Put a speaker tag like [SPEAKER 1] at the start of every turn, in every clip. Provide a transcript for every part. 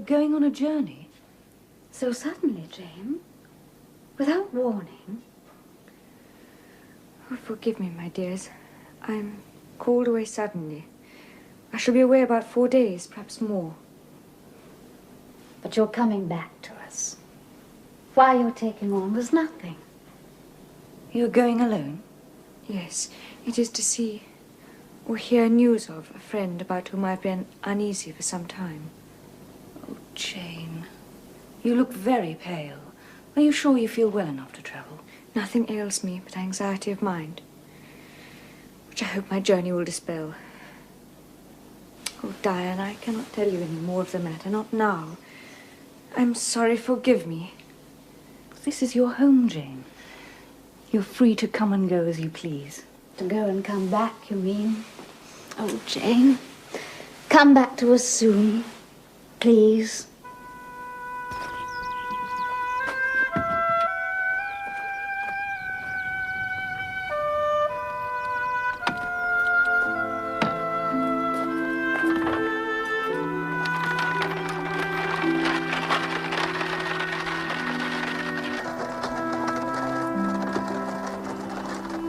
[SPEAKER 1] going on a journey?
[SPEAKER 2] So suddenly, Jane? Without warning?
[SPEAKER 3] Oh, forgive me, my dears. I'm called away suddenly. I shall be away about 4 days, perhaps more.
[SPEAKER 2] But you're coming back to us. Why you're taking on was nothing.
[SPEAKER 1] You're going alone?
[SPEAKER 3] Yes, it is to see or hear news of a friend about whom I've been uneasy for some time.
[SPEAKER 1] Oh, Jane, you look very pale. Are you sure you feel well enough to travel?
[SPEAKER 3] Nothing ails me but anxiety of mind, which I hope my journey will dispel. Oh, Diane, I cannot tell you any more of the matter, not now. I'm sorry, forgive me.
[SPEAKER 1] This is your home, Jane. You're free to come and go as you please.
[SPEAKER 2] To go and come back, you mean? Oh, Jane, come back to us soon, please.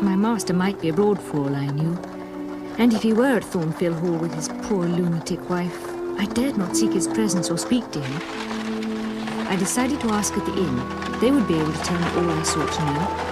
[SPEAKER 3] My master might be abroad for all I knew. And if he were at Thornfield Hall with his poor lunatic wife, I dared not seek his presence or speak to him. I decided to ask at the inn. They would be able to tell me all I sought to know.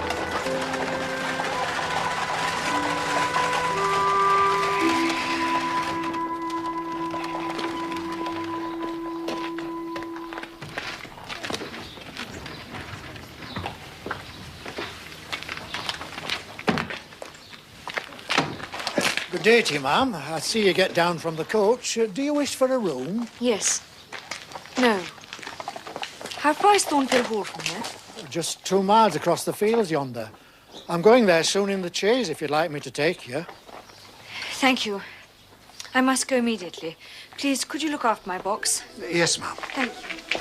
[SPEAKER 4] Good day to you, ma'am. I see you get down from the coach. Do you wish for a room?
[SPEAKER 3] Yes. No. How far is Thornfield Hall from here?
[SPEAKER 4] Just 2 miles across the fields yonder. I'm going there soon in the chaise, if you'd like me to take you.
[SPEAKER 3] Thank you. I must go immediately. Please, could you look after my box?
[SPEAKER 4] Yes, ma'am.
[SPEAKER 3] Thank you.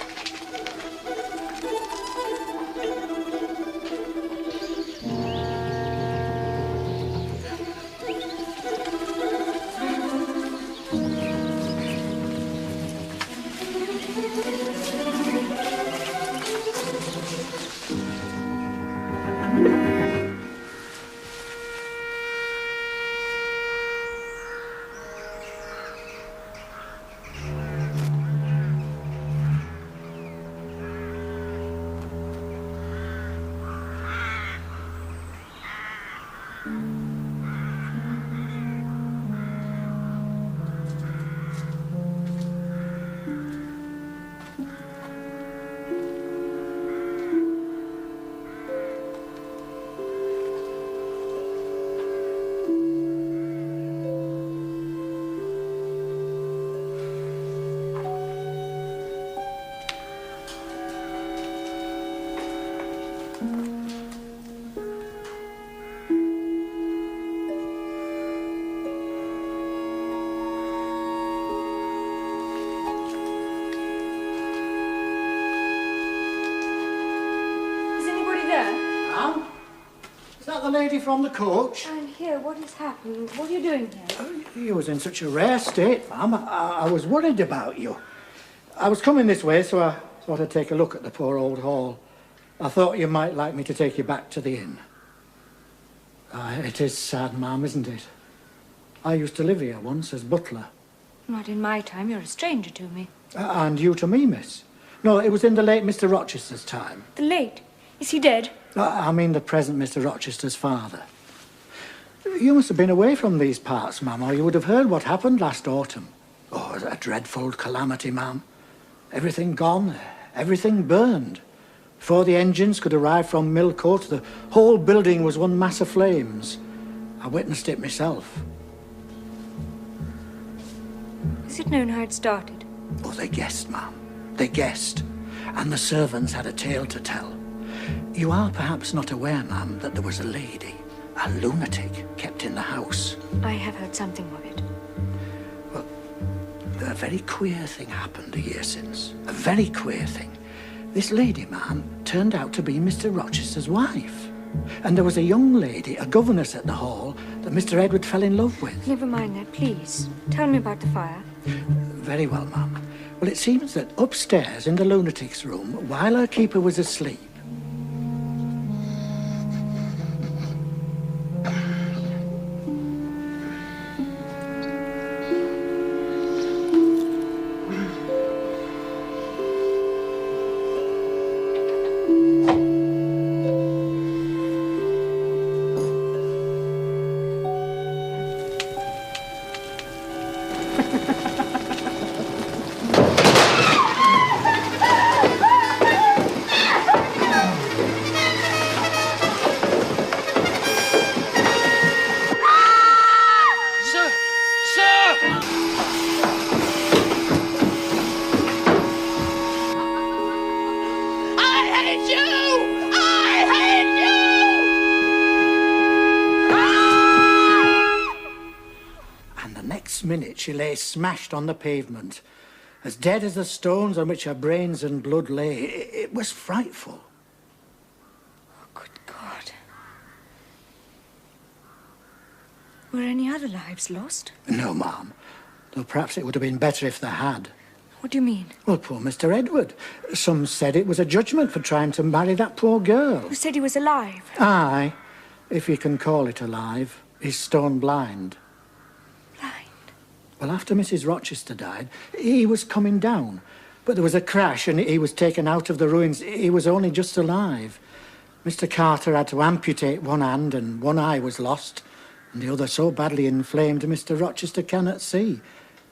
[SPEAKER 4] Is that the lady from the coach?
[SPEAKER 3] I'm here. What has happened? What are you doing here?
[SPEAKER 4] You was in such a rare state, ma'am. I was worried about you. I was coming this way, so I thought I'd take a look at the poor old hall. I thought you might like me to take you back to the inn. It is sad, ma'am, isn't it? I used to live here once as butler.
[SPEAKER 3] Not in my time. You're a stranger to me.
[SPEAKER 4] And you to me, miss. No, it was in the late Mr. Rochester's time.
[SPEAKER 3] The late? Is he dead?
[SPEAKER 4] I mean the present Mr. Rochester's father. You must have been away from these parts, ma'am, or you would have heard what happened last autumn. Oh, a dreadful calamity, ma'am. Everything gone, everything burned. Before the engines could arrive from Millcote, the whole building was one mass of flames. I witnessed it myself.
[SPEAKER 3] Is it known how it started?
[SPEAKER 4] Oh, they guessed, ma'am. They guessed. And the servants had a tale to tell. You are perhaps not aware, ma'am, that there was a lady, a lunatic, kept in the house.
[SPEAKER 3] I have heard something of it.
[SPEAKER 4] Well, a very queer thing happened a year since. A very queer thing. This lady, ma'am, turned out to be Mr. Rochester's wife. And there was a young lady, a governess at the hall, that Mr. Edward fell in love with.
[SPEAKER 3] Never mind that, please. Tell me about the fire.
[SPEAKER 4] Very well, ma'am. Well, it seems that upstairs in the lunatic's room, while her keeper was asleep, minute she lay smashed on the pavement, as dead as the stones on which her brains and blood lay. It was frightful.
[SPEAKER 3] Oh, good God. Were any other lives lost?
[SPEAKER 4] No, ma'am. Though perhaps it would have been better if they had.
[SPEAKER 3] What do you mean?
[SPEAKER 4] Well, poor Mr. Edward. Some said it was a judgment for trying to marry that poor girl.
[SPEAKER 3] Who said he was alive?
[SPEAKER 4] Aye, if you can call it alive. He's stone blind. Well, after Mrs. Rochester died, he was coming down. But there was a crash and he was taken out of the ruins. He was only just alive. Mr. Carter had to amputate one hand and one eye was lost. And the other so badly inflamed Mr. Rochester cannot see.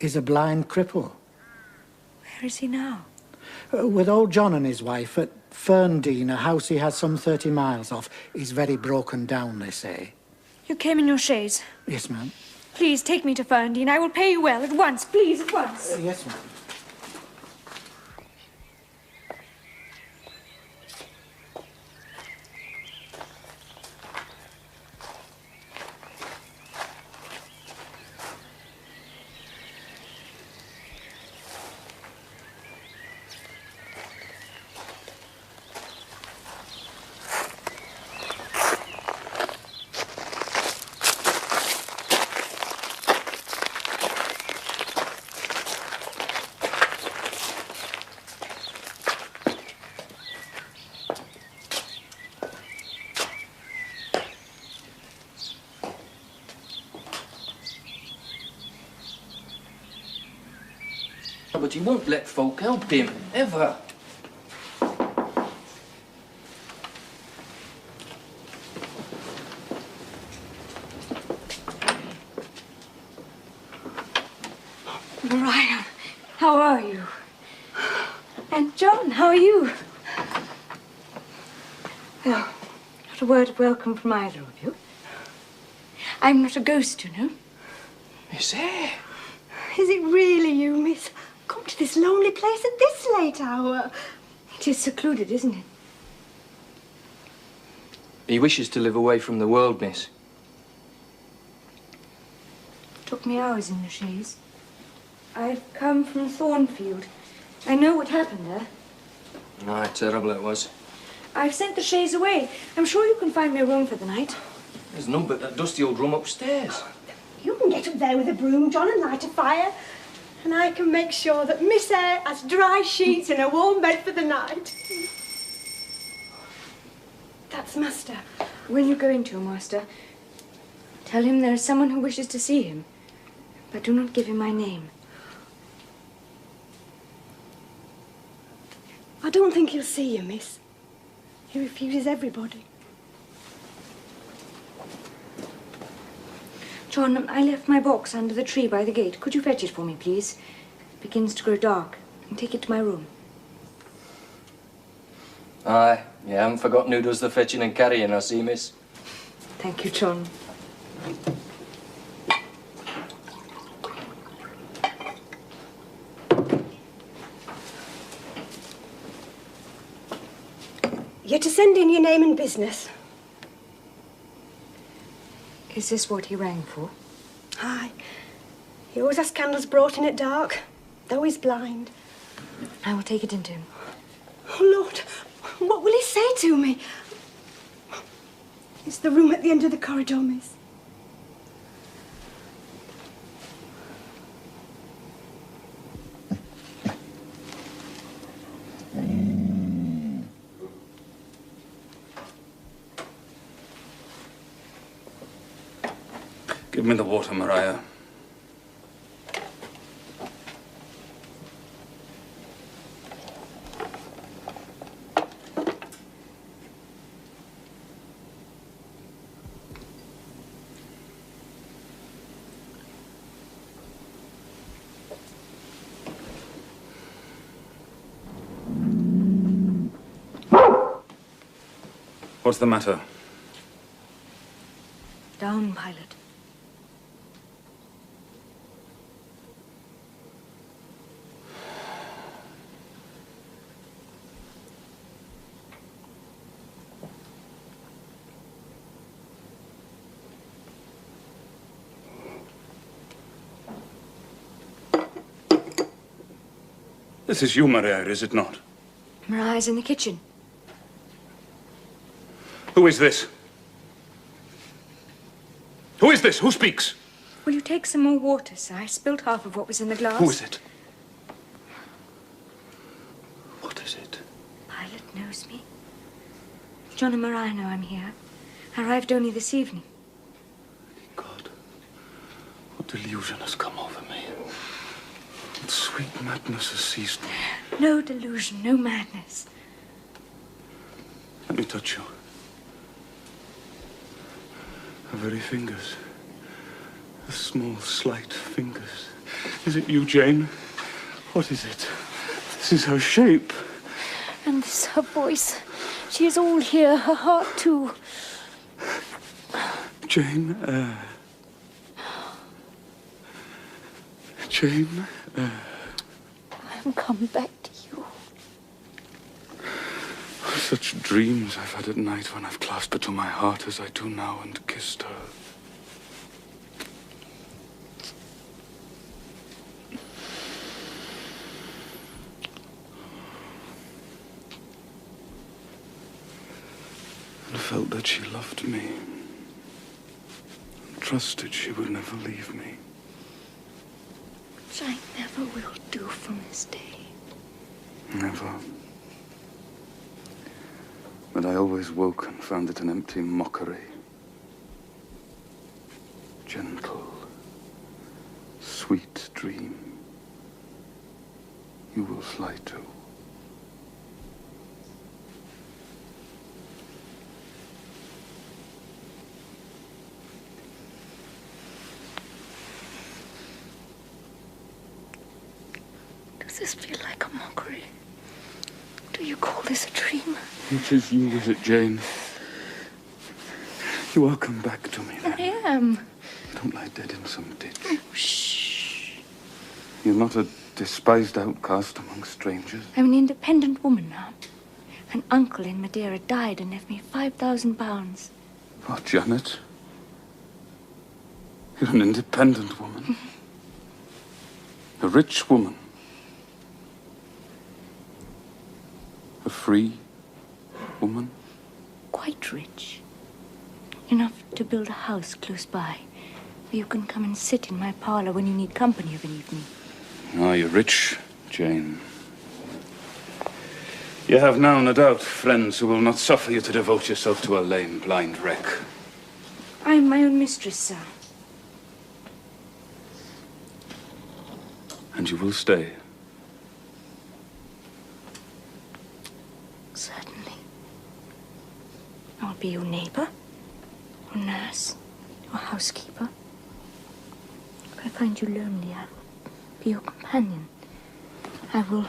[SPEAKER 4] He's a blind cripple.
[SPEAKER 3] Where is he now?
[SPEAKER 4] With old John and his wife at Ferndean, a house he has some 30 miles off. He's very broken down, they say.
[SPEAKER 3] You came in your chaise?
[SPEAKER 4] Yes, ma'am.
[SPEAKER 3] Please, take me to Ferndean. I will pay you well, at once. Please, at once.
[SPEAKER 4] Yes, ma'am.
[SPEAKER 5] But he won't let folk help him, ever.
[SPEAKER 3] Mariah, how are you? And John, how are you? Well, not a word of welcome from either of you. I'm not a ghost, you know.
[SPEAKER 5] Miss Eyre.
[SPEAKER 6] Is it really you, miss? Come to this lonely place at this late hour.
[SPEAKER 3] It is secluded, isn't it?
[SPEAKER 5] He wishes to live away from the world, miss.
[SPEAKER 3] It took me hours in the chaise. I've come from Thornfield. I know what happened there.
[SPEAKER 5] Aye, terrible it was.
[SPEAKER 3] I've sent the chaise away. I'm sure you can find me a room for the night.
[SPEAKER 5] There's none but that dusty old room upstairs.
[SPEAKER 6] You can get up there with a broom, John, and light a fire. And I can make sure that Miss Eyre has dry sheets and a warm bed for the night. That's Master.
[SPEAKER 3] When you go into your master, tell him there is someone who wishes to see him. But do not give him my name.
[SPEAKER 6] I don't think he'll see you, miss. He refuses everybody.
[SPEAKER 3] John, I left my box under the tree by the gate. Could you fetch it for me, please? It begins to grow dark. And take it to my room.
[SPEAKER 5] Aye, you haven't forgotten who does the fetching and carrying, I see, miss.
[SPEAKER 3] Thank you, John.
[SPEAKER 6] You're to send in your name and business.
[SPEAKER 3] Is this what he rang for?
[SPEAKER 6] Aye. He always has candles brought in at dark, though he's blind.
[SPEAKER 3] I will take it into him.
[SPEAKER 6] Oh, Lord, what will he say to me? It's the room at the end of the corridor, miss.
[SPEAKER 7] Give me the water, Maria. What's the matter?
[SPEAKER 3] Down, pilot.
[SPEAKER 7] This is you, Maria, is it not?
[SPEAKER 3] Mariah's in the kitchen.
[SPEAKER 7] Who is this? Who is this? Who speaks?
[SPEAKER 3] Will you take some more water, sir? I spilled half of what was in the glass.
[SPEAKER 7] Who is it? What is it?
[SPEAKER 3] Pilot knows me. John and Mariah know I'm here. I arrived only this evening.
[SPEAKER 7] God, what delusion has come over me? What sweet madness has seized me?
[SPEAKER 3] No delusion, no madness.
[SPEAKER 7] Let me touch you. Her very fingers. The small, slight fingers. Is it you, Jane? What is it? This is her shape.
[SPEAKER 2] And this her voice. She is all here, her heart too.
[SPEAKER 7] Jane Jane
[SPEAKER 2] I am come back to you.
[SPEAKER 7] Such dreams I've had at night when I've clasped her to my heart as I do now and kissed her. And felt that she loved me. And trusted she would never leave me.
[SPEAKER 2] Which I never will do from this day.
[SPEAKER 7] Never. But I always woke and found it an empty mockery. Gentle, sweet dream. You will fly too.
[SPEAKER 2] Does this feel like a mockery? Do you call this a dream?
[SPEAKER 7] Which is you, is it, Jane? You are come back to me, then.
[SPEAKER 2] I am.
[SPEAKER 7] Don't lie dead in some ditch.
[SPEAKER 2] Oh, shh.
[SPEAKER 7] You're not a despised outcast among strangers.
[SPEAKER 3] I'm an independent woman now. An uncle in Madeira died and left me £5,000.
[SPEAKER 7] What, Janet? You're an independent woman. A rich woman. A free woman.
[SPEAKER 3] Quite rich. Enough to build a house close by, where you can come and sit in my parlor when you need company of an evening.
[SPEAKER 7] Ah, you're rich, Jane. You have now, no doubt, friends who will not suffer you to devote yourself to a lame, blind wreck.
[SPEAKER 3] I am my own mistress, sir.
[SPEAKER 7] And you will stay.
[SPEAKER 3] Certainly. I will be your neighbor, your nurse, your housekeeper. If I find you lonely, I will be your companion. I will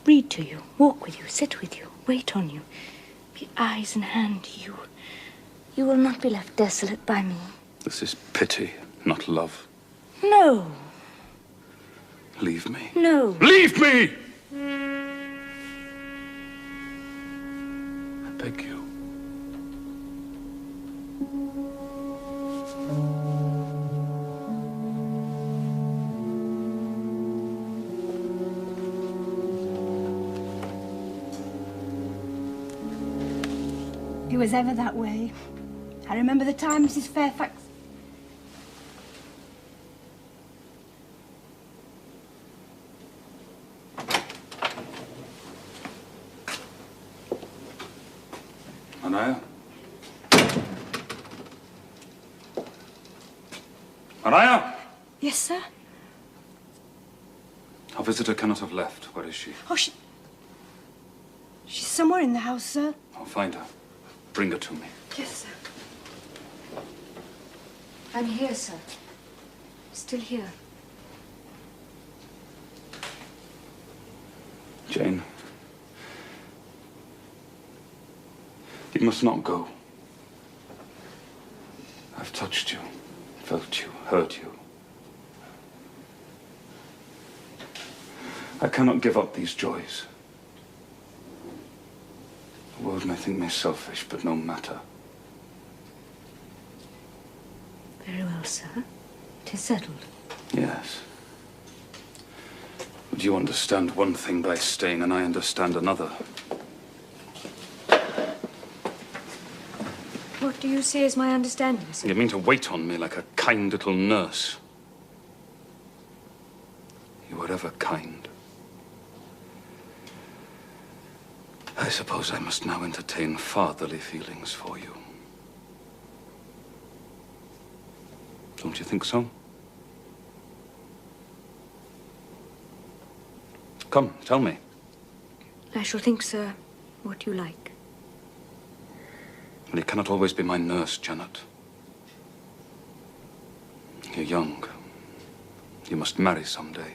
[SPEAKER 3] read to you, walk with you, sit with you, wait on you, be eyes and hand to you. You will not be left desolate by me.
[SPEAKER 7] This is pity, not love.
[SPEAKER 3] No.
[SPEAKER 7] Leave me.
[SPEAKER 3] No.
[SPEAKER 7] Leave me! I beg you.
[SPEAKER 6] He was ever that way. I remember the time Mrs. Fairfax...
[SPEAKER 7] Anaya? Maria!
[SPEAKER 6] Yes, sir?
[SPEAKER 7] Our visitor cannot have left. Where is she?
[SPEAKER 6] Oh, she's somewhere in the house, sir.
[SPEAKER 7] I'll find her. Bring her to me.
[SPEAKER 6] Yes, sir.
[SPEAKER 3] I'm here, sir. Still here.
[SPEAKER 7] Jane. You must not go. I've touched you, felt you, heard you. I cannot give up these joys. The world may think me selfish, but no matter.
[SPEAKER 3] Very well, sir. It is settled.
[SPEAKER 7] Yes. But you understand one thing by staying, and I understand another.
[SPEAKER 3] What do you say is my understanding, sir?
[SPEAKER 7] You mean to wait on me like a kind little nurse? You were ever kind. I suppose I must now entertain fatherly feelings for you. Don't you think so? Come, tell me.
[SPEAKER 3] I shall think, sir, what you like.
[SPEAKER 7] Well, you cannot always be my nurse, Janet. You're young. You must marry someday.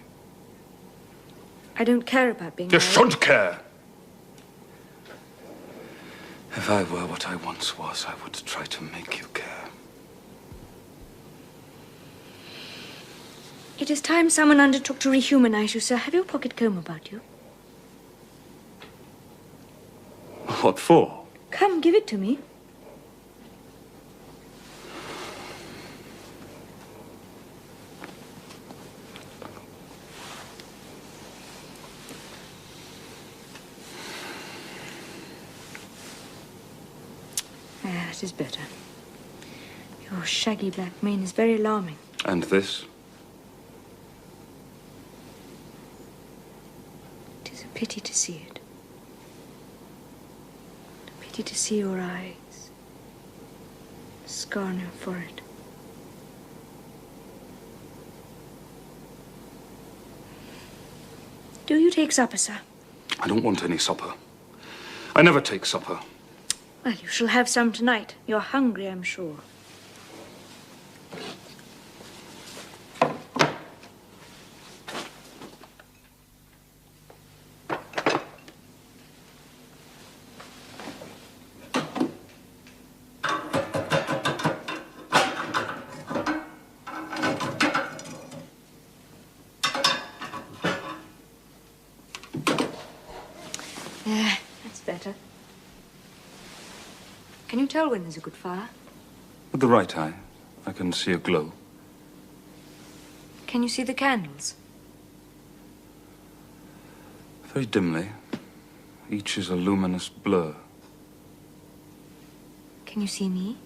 [SPEAKER 3] I don't care about being
[SPEAKER 7] You
[SPEAKER 3] married.
[SPEAKER 7] should care! If I were what I once was, I would try to make you care.
[SPEAKER 3] It is time someone undertook to rehumanize you, sir. Have your pocket comb about you?
[SPEAKER 7] What for?
[SPEAKER 3] Come, give it to me. That is better. Your shaggy black mane is very alarming.
[SPEAKER 7] And this?
[SPEAKER 3] It is a pity to see it. A pity to see your eyes. Scar on your forehead. Do you take supper, sir?
[SPEAKER 7] I don't want any supper. I never take supper.
[SPEAKER 3] Well, you shall have some tonight. You're hungry, I'm sure. There, that's better. Can you tell when there's a good fire?
[SPEAKER 7] With the right eye, I can see a glow.
[SPEAKER 3] Can you see the candles?
[SPEAKER 7] Very dimly. Each is a luminous blur.
[SPEAKER 3] Can you see me?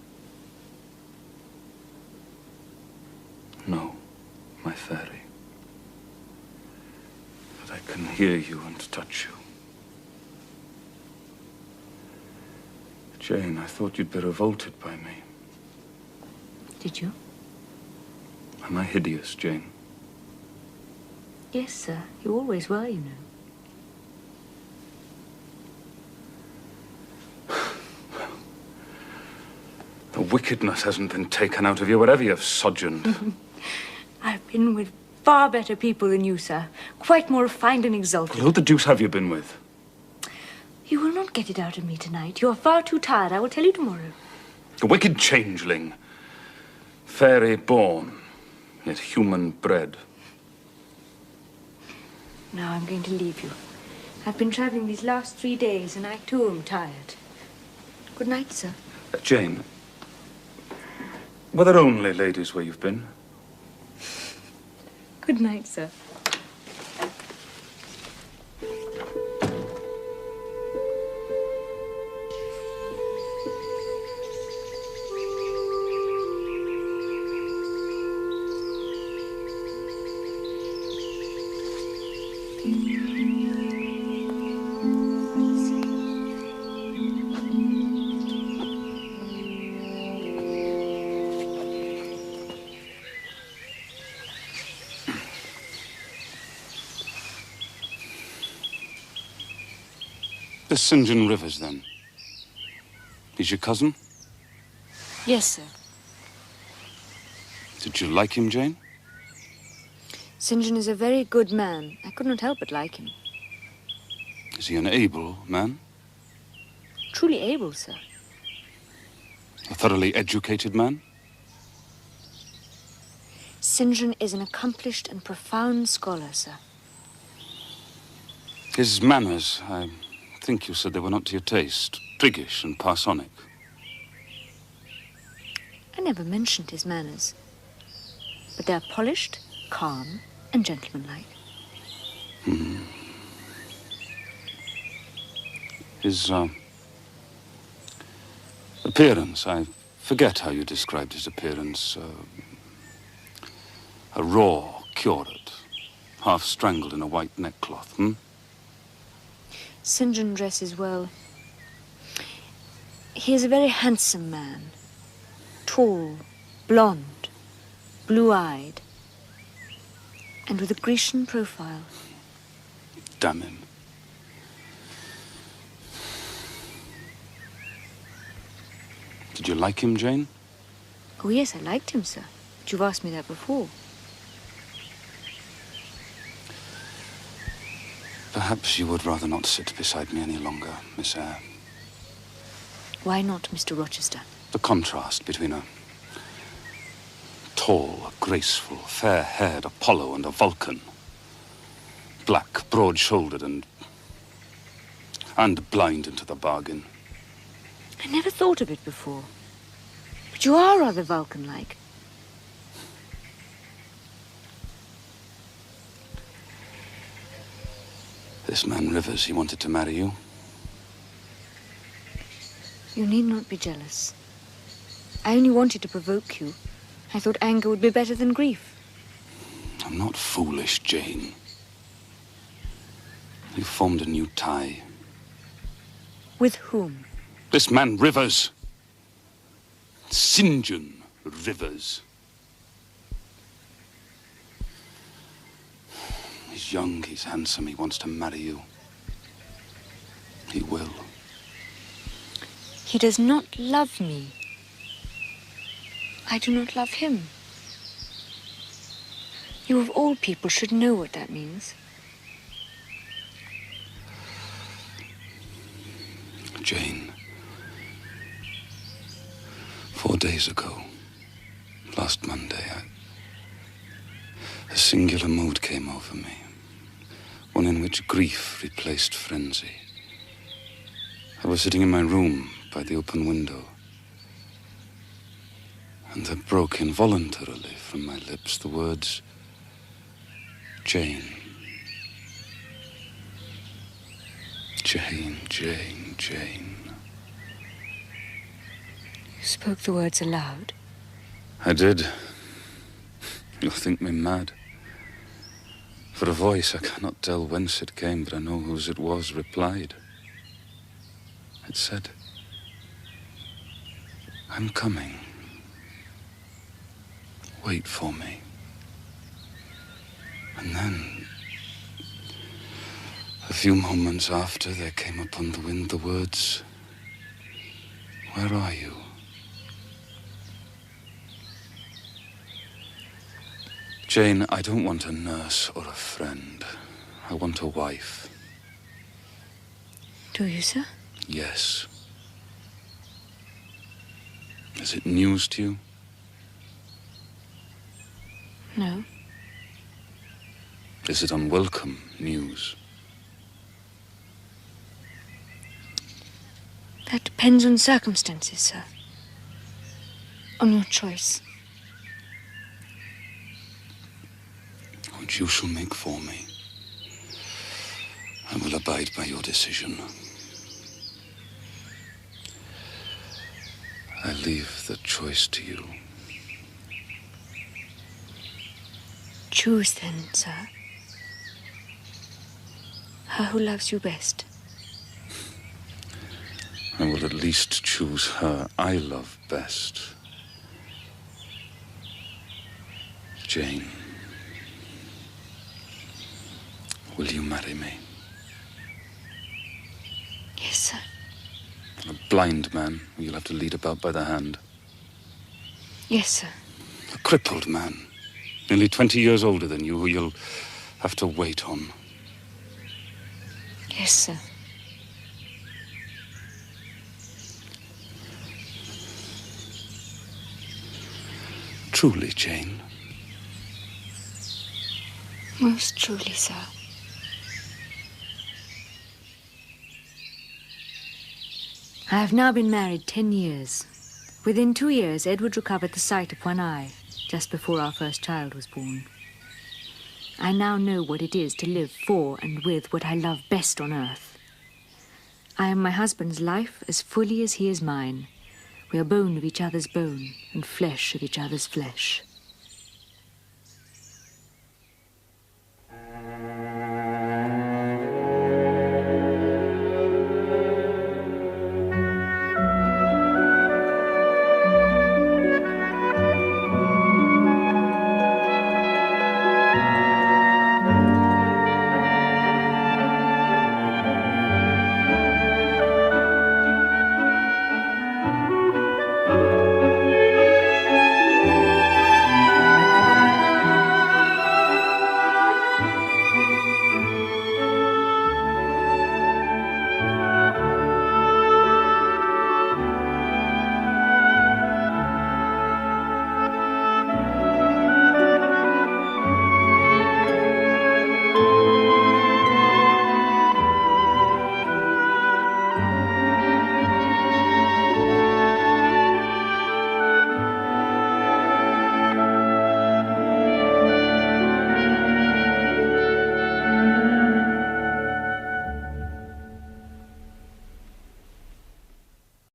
[SPEAKER 7] No, my fairy. But I can hear you and touch you. Jane, I thought you'd be revolted by me.
[SPEAKER 3] Did you?
[SPEAKER 7] Am I hideous, Jane?
[SPEAKER 3] Yes, sir. You always were, you know.
[SPEAKER 7] The wickedness hasn't been taken out of you, whatever you've sojourned.
[SPEAKER 3] I've been with far better people than you, sir. Quite more refined and exalted.
[SPEAKER 7] Who the deuce have you been with?
[SPEAKER 3] You will not get it out of me tonight. You are far too tired. I will tell you tomorrow.
[SPEAKER 7] A wicked changeling. Fairy born, yet human bred.
[SPEAKER 3] Now I'm going to leave you. I've been traveling these last 3 days, and I too am tired. Good night, sir.
[SPEAKER 7] Jane, were there only ladies where you've been?
[SPEAKER 3] Good night, sir.
[SPEAKER 7] This St. John Rivers, then. He's your cousin?
[SPEAKER 3] Yes, sir.
[SPEAKER 7] Did you like him, Jane?
[SPEAKER 3] St. John is a very good man. I could not help but like him.
[SPEAKER 7] Is he an able man?
[SPEAKER 3] Truly able, sir.
[SPEAKER 7] A thoroughly educated man?
[SPEAKER 3] St. John is an accomplished and profound scholar, sir.
[SPEAKER 7] His manners, I think you said they were not to your taste. Priggish and parsonic.
[SPEAKER 3] I never mentioned his manners. But they're polished, calm, and gentlemanlike.
[SPEAKER 7] His, appearance, I forget how you described his appearance. A raw curate, half strangled in a white neckcloth,
[SPEAKER 3] St. John dresses well. He is a very handsome man. Tall, blonde, blue-eyed, and with a Grecian profile.
[SPEAKER 7] Damn him. Did you like him, Jane?
[SPEAKER 3] Oh, yes, I liked him, sir. But you've asked me that before.
[SPEAKER 7] Perhaps you would rather not sit beside me any longer, Miss Eyre.
[SPEAKER 3] Why not, Mr. Rochester?
[SPEAKER 7] The contrast between a tall, graceful, fair-haired Apollo and a Vulcan. Black, broad-shouldered and blind into the bargain.
[SPEAKER 3] I never thought of it before. But you are rather Vulcan-like.
[SPEAKER 7] This man Rivers, he wanted to marry you.
[SPEAKER 3] You need not be jealous. I only wanted to provoke you. I thought anger would be better than grief.
[SPEAKER 7] I'm not foolish, Jane. You've formed a new tie.
[SPEAKER 3] With whom?
[SPEAKER 7] This man Rivers. St. John Rivers. He's young, he's handsome, he wants to marry you. He will.
[SPEAKER 3] He does not love me. I do not love him. You of all people should know what that means.
[SPEAKER 7] Jane, 4 days ago, last Monday, a singular mood came over me. One in which grief replaced frenzy. I was sitting in my room by the open window, and there broke involuntarily from my lips the words, Jane. Jane, Jane, Jane.
[SPEAKER 3] You spoke the words aloud?
[SPEAKER 7] I did. You'll think me mad. For a voice, I cannot tell whence it came, but I know whose it was, replied. It said, I'm coming. Wait for me. And then, a few moments after, there came upon the wind the words, where are you? Jane, I don't want a nurse or a friend. I want a wife.
[SPEAKER 3] Do you, sir?
[SPEAKER 7] Yes. Is it news to you?
[SPEAKER 3] No.
[SPEAKER 7] Is it unwelcome news?
[SPEAKER 3] That depends on circumstances, sir. On your choice.
[SPEAKER 7] Which you shall make for me. I will abide by your decision. I leave the choice to you.
[SPEAKER 3] Choose then, sir. Her who loves you best.
[SPEAKER 7] I will at least choose her I love best. Jane, will you marry me?
[SPEAKER 3] Yes,
[SPEAKER 7] blind man who you'll have to lead about by the hand.
[SPEAKER 3] Yes, sir.
[SPEAKER 7] A crippled man, nearly 20 years older than you, who you'll have to wait on.
[SPEAKER 3] Yes, sir.
[SPEAKER 7] Truly, Jane.
[SPEAKER 3] Most truly, sir. I have now been married 10 years. Within 2 years, Edward recovered the sight of one eye, just before our first child was born. I now know what it is to live for and with what I love best on earth. I am my husband's life as fully as he is mine. We are bone of each other's bone and flesh of each other's flesh.